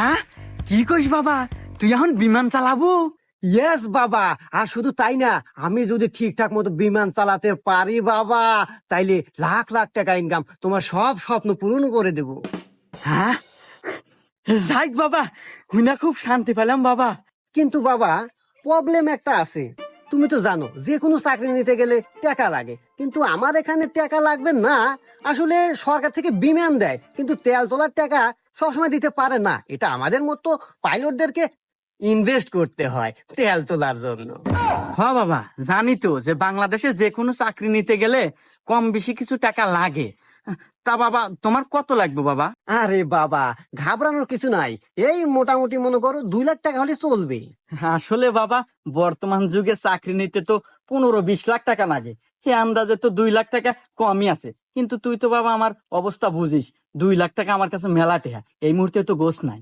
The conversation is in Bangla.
হ্যাঁ, কি কইস বাবা, তুই এখন বিমান চালাবো? ইয়েস বাবা, আর শুধু তাই না, আমি যদি ঠিকঠাক মতো বিমান চালাতে পারি বাবা, তাইলে লাখ লাখ টাকা ইনকাম, তোমার সব স্বপ্ন পূরণ করে দেব। হ্যাঁ, যাই বাবা, হুইনা খুব শান্তি পেলাম বাবা। কিন্তু বাবা, প্রবলেম একটা আছে। তুমি তো জানো যে কোনো চাকরি নিতে গেলে টাকা লাগে, কিন্তু আমার এখানে টাকা লাগবে না। আসলে সরকার থেকে বিমান দেয়, কিন্তু তেল তোলার টাকা সবসময় দিতে পারে না। এটা আমাদের মতো পাইলটদেরকে ইনভেস্ট করতে হয় তেল তোলার জন্য। হ্যাঁ বাবা, জানি তো যে বাংলাদেশে যে কোনো চাকরি নিতে গেলে কম বেশি কিছু টাকা লাগে। তা বাবা, তোমার কত লাগবে বাবা? আরে বাবা, ঘাবড়ানোর কিছু নাই। এই মোটামুটি মনে করো 2 লাখ টাকা হলে চলবে। আসলে বাবা, বর্তমান যুগে চাকরি নিতে তো 15-20 লাখ টাকা লাগে। সে আন্দাজে তো 2 লাখ টাকা কমই আছে। কিন্তু তুই তো বাবা আমার অবস্থা বুঝিস, 2 লাখ টাকা আমার কাছে মেলা টেহা, এই মুহূর্তে তো গোছ নাই।